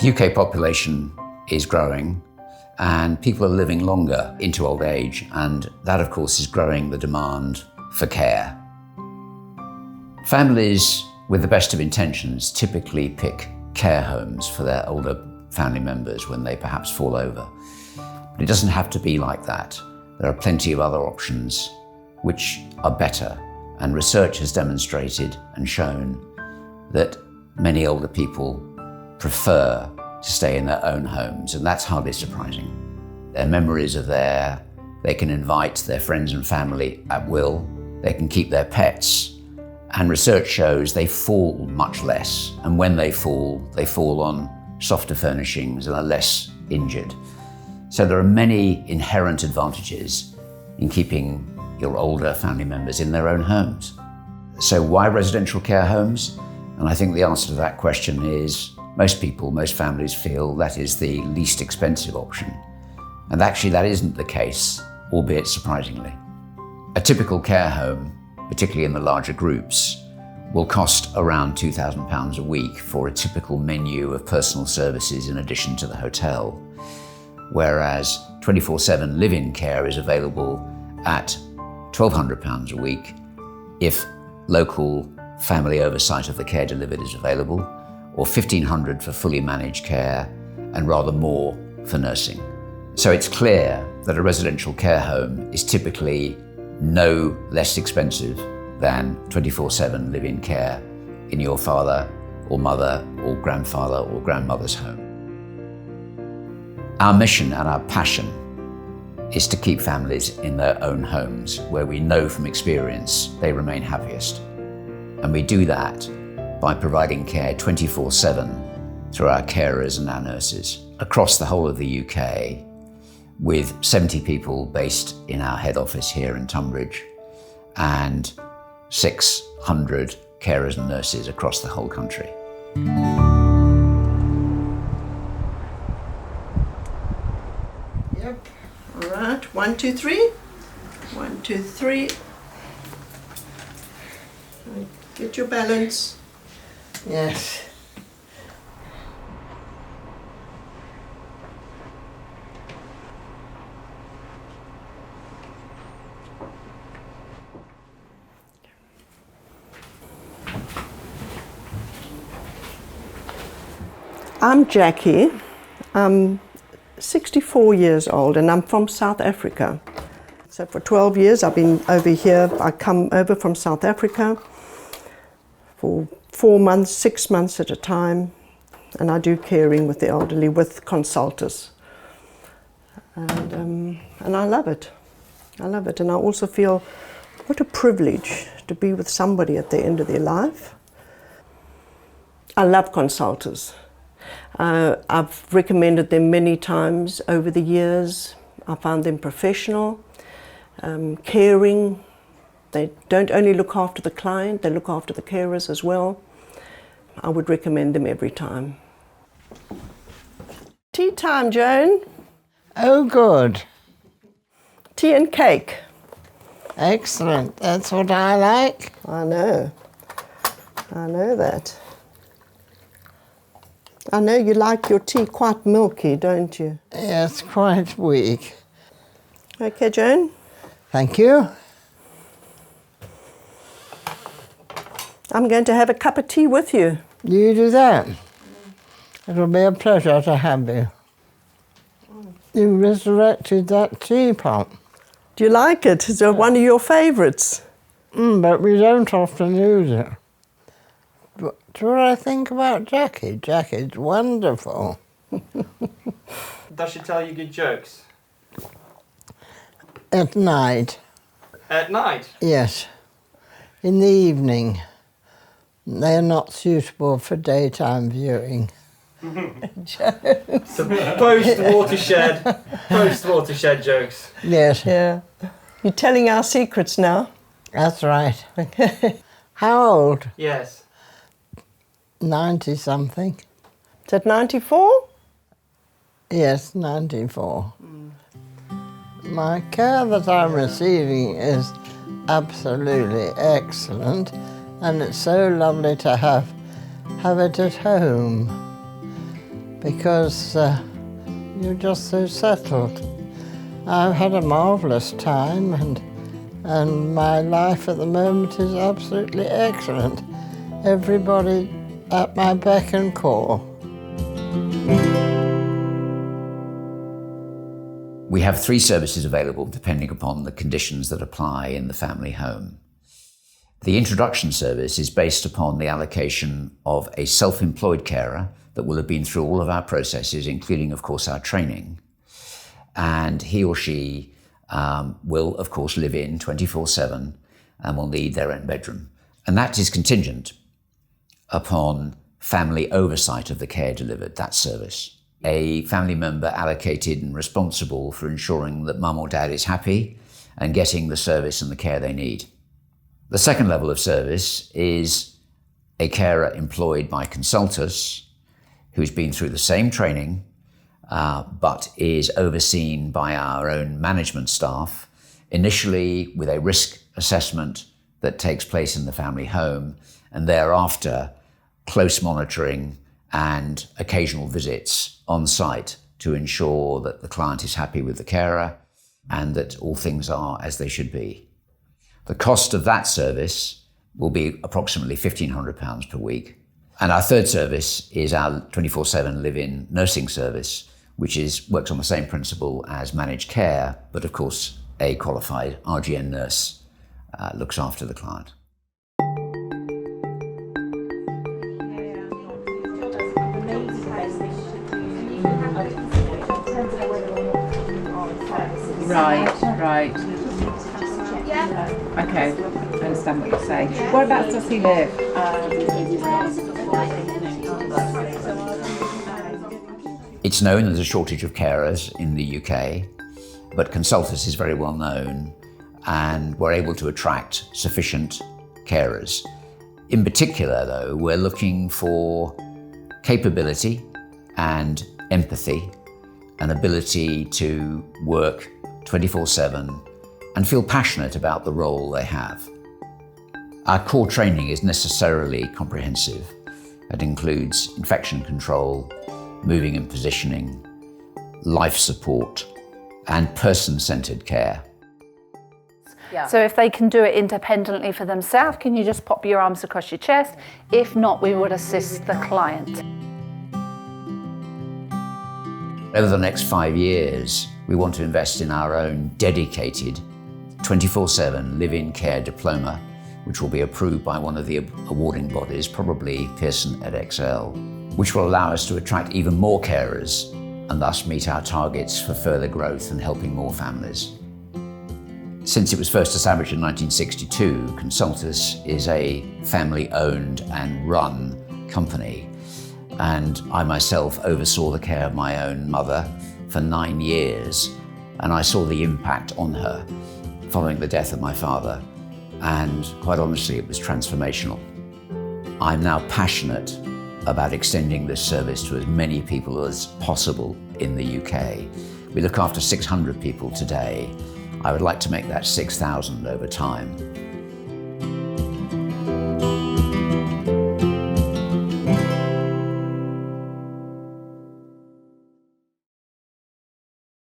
The UK population is growing and people are living longer into old age, and that of course is growing the demand for care. Families with the best of intentions typically pick care homes for their older family members when they perhaps fall over. But it doesn't have to be like that. There are plenty of other options which are better, and research has demonstrated and shown that many older people prefer to stay in their own homes, and that's hardly surprising. Their memories are there, they can invite their friends and family at will, they can keep their pets, and research shows they fall much less, and when they fall on softer furnishings and are less injured. So there are many inherent advantages in keeping your older family members in their own homes. So why residential care homes? And I think the answer to that question is most families feel that is the least expensive option. And actually that isn't the case, albeit surprisingly. A typical care home, particularly in the larger groups, will cost around £2,000 a week for a typical menu of personal services in addition to the hotel, whereas 24/7 live-in care is available at £1,200 a week if local family oversight of the care delivered is available, or £1,500 for fully managed care, and rather more for nursing. So it's clear that a residential care home is typically no less expensive than 24/7 live-in care in your father or mother or grandfather or grandmother's home. Our mission and our passion is to keep families in their own homes, where we know from experience they remain happiest. And we do that by providing care 24/7 through our carers and our nurses across the whole of the UK, with 70 people based in our head office here in Tunbridge and 600 carers and nurses across the whole country. Yep. All right. 1, 2, 3. 1, 2, 3. Get your balance. Yes. I'm Jackie. I'm 64 years old and I'm from South Africa. So for 12 years I've been over here. I come over from South Africa for 4 months, 6 months at a time, and I do caring with the elderly with Consultus. And I love it. I love it, and I also feel what a privilege to be with somebody at the end of their life. I love Consultus. I've recommended them many times over the years. I found them professional, caring. They don't only look after the client, they look after the carers as well. I would recommend them every time. Tea time, Joan. Oh, good. Tea and cake. Excellent. That's what I like. I know. I know that. I know you like your tea quite milky, don't you? Yes, quite weak. Okay, Joan. Thank you. I'm going to have a cup of tea with you. You do that. It'll be a pleasure to have you. You resurrected that teapot. Do you like it? Is it one of your favourites? But we don't often use it. But do what I think about Jackie. Jackie's wonderful. Does she tell you good jokes? At night. At night? Yes. In the evening. They're not suitable for daytime viewing. So post-watershed jokes. Yes. Yeah. You're telling our secrets now. That's right. How old? Yes. 90-something. Is that 94? Yes, 94. My care that I'm receiving is absolutely excellent, and it's so lovely to have it at home. because you're just so settled. I've had a marvellous time, and my life at the moment is absolutely excellent. Everybody at my beck and call. We have 3 services available depending upon the conditions that apply in the family home. The introduction service is based upon the allocation of a self-employed carer that will have been through all of our processes, including, of course, our training. And he or she will, of course, live in 24/7 and will need their own bedroom. And that is contingent upon family oversight of the care delivered, that service. A family member allocated and responsible for ensuring that mum or dad is happy and getting the service and the care they need. The second level of service is a carer employed by Consultus who's been through the same training but is overseen by our own management staff, initially with a risk assessment that takes place in the family home, and thereafter close monitoring and occasional visits on site to ensure that the client is happy with the carer and that all things are as they should be. The cost of that service will be approximately £1,500 per week. And our third service is our 24/7 live-in nursing service, which works on the same principle as managed care, but of course a qualified RGN nurse looks after the client. Right. Okay, I understand what you're saying. Whereabouts does he live? It's known there's a shortage of carers in the UK, but Consultus is very well known and we're able to attract sufficient carers. In particular, though, we're looking for capability and empathy, an ability to work 24/7 and feel passionate about the role they have. Our core training is necessarily comprehensive. It includes infection control, moving and positioning, life support, and person-centered care. Yeah. So if they can do it independently for themselves, can you just pop your arms across your chest? If not, we would assist the client. Over the next 5 years, we want to invest in our own dedicated 24/7 live-in care diploma, which will be approved by one of the awarding bodies, probably Pearson EdXL, which will allow us to attract even more carers and thus meet our targets for further growth and helping more families. Since it was first established in 1962, Consultus is a family-owned and run company, and I myself oversaw the care of my own mother for 9 years, and I saw the impact on her following the death of my father, and quite honestly, it was transformational. I'm now passionate about extending this service to as many people as possible in the UK. We look after 600 people today. I would like to make that 6,000 over time.